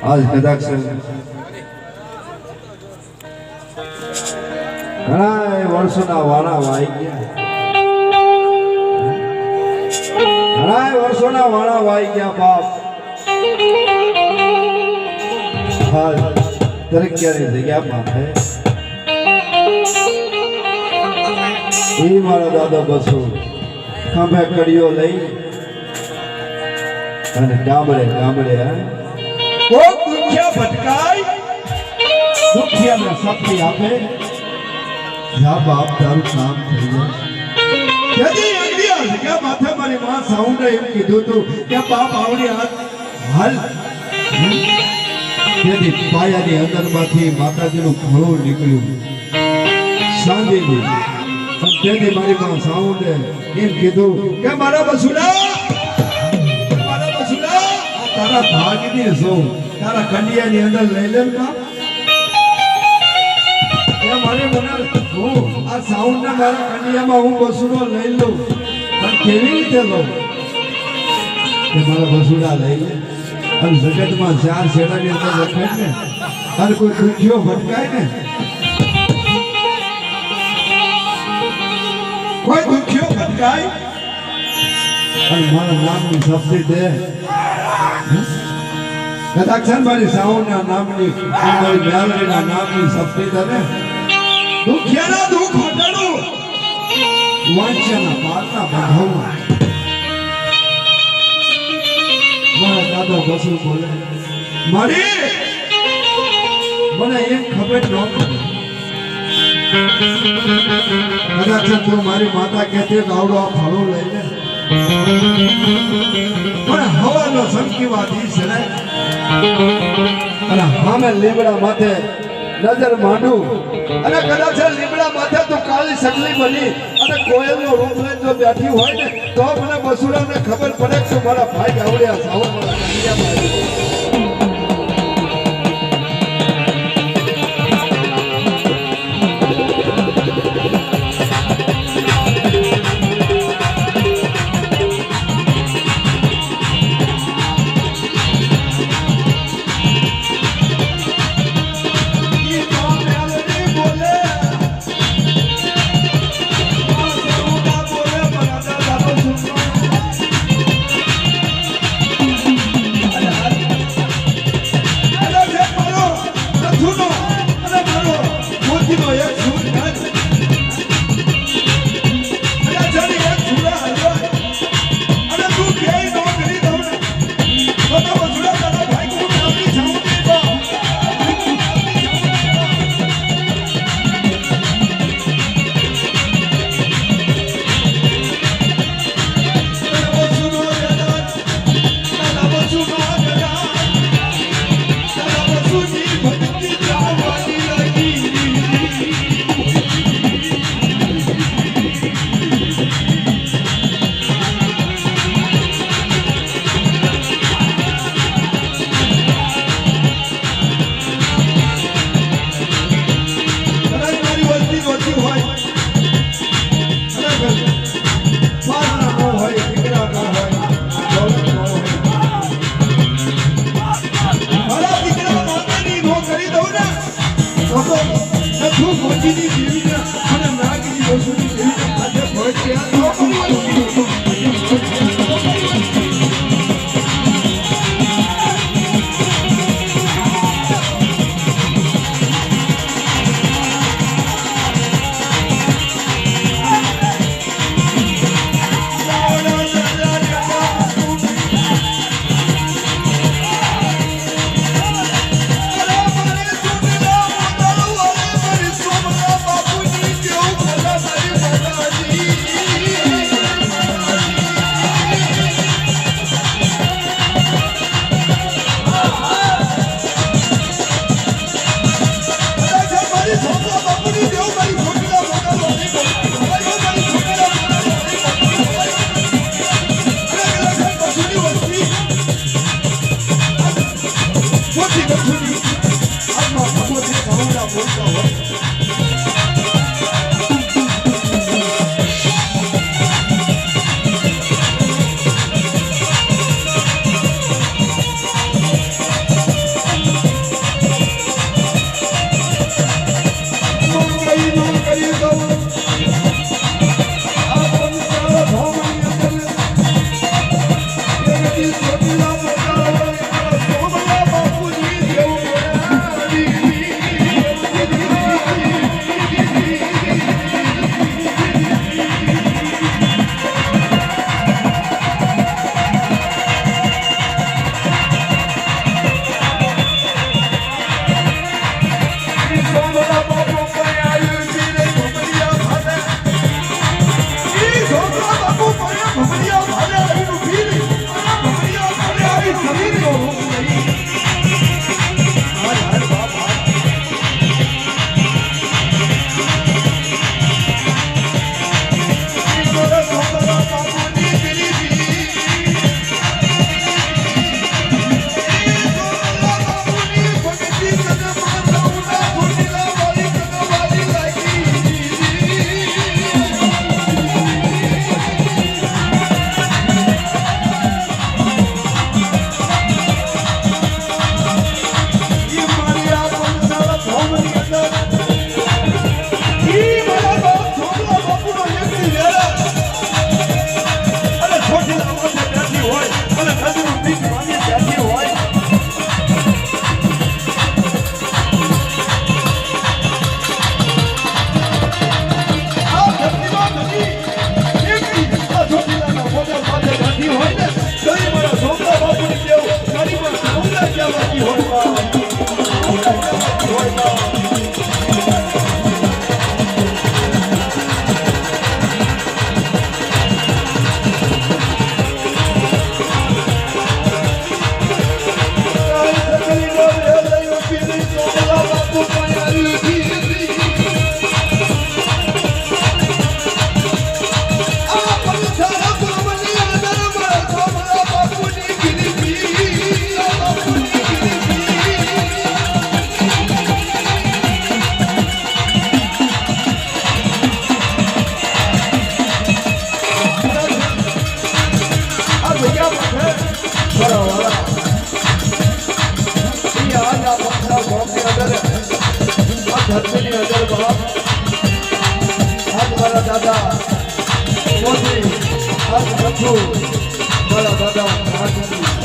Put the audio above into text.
આજ કદાચ ઘણા વર્ષોના વાળા વાઈ ગયા, ઘણા વર્ષોના વાળા વાઈ ગયા બાપ. હાલ તરક્યાની જગ્યા માથે એ મારો દાદો બસો ખંભે કડીઓ લઈ અને ગામડે ગામડે કોઈ દુખિયા ભટકાય, દુખિયાને શક્તિ આપે. યા બાપ તારું કામ થઈ જાય. જગ્યા માથે મારી માં સાઉન્ડ એમ કીધું તું કે બાપ આવડી હાલ તેથી પાયાની અંદરમાંથી માતાજીનું ફળું નીકળ્યું સાંજેની. તેથી મારી માં સાઉન્ડ એમ કીધું કે મારા બસુડા તારા ભાગની સૌ તારા કન્યાની અંદર લઈ લે બાપ. મારે મને આ સાઉન્ડ ને મારા કન્યામાં હું બસુડો લઈ લઉં, પણ કેવી રીતે લઉં કે મારા બસુડા લઈ લે અને જગતમાં ચાર શેડાની અંદર લખાય ને અને કોઈ દુખ્યો ભટકાય ને, કોઈ દુખ્યો ભટકાય અને મારા નામની શબ્દી દે કદાચ મારી સાઉન્ડના નામની મારી મેલડીના નામની શબ્દી દે ને દુખ્યાના દુઃખ હટાડું, વાંચ્યાના પારના બંધાવું. મારા દાદા બસુ બોલે મારી મને એમ ખબર ન પડે. કદાચ તું મારી માતા કહેતી આવડો આ ફળો લઈ લે, પણ હવાનો સંકીવાદી છે ને અને સામે લીમડા માથે નજર માંડું અને કદાચ લીમડા માથે તું કાળી સગલી બની અને કોયલનો રૂપ લઈને જો બેઠી હોય ને તો મને બસુરાને ખબર પડે કે મારા ભાઈ ગાવડિયા સાવ મારા કન્યામાં ભક્તિની અંદર બાપ આજ મારા દાદા મોદી આજ બધું મારા દાદા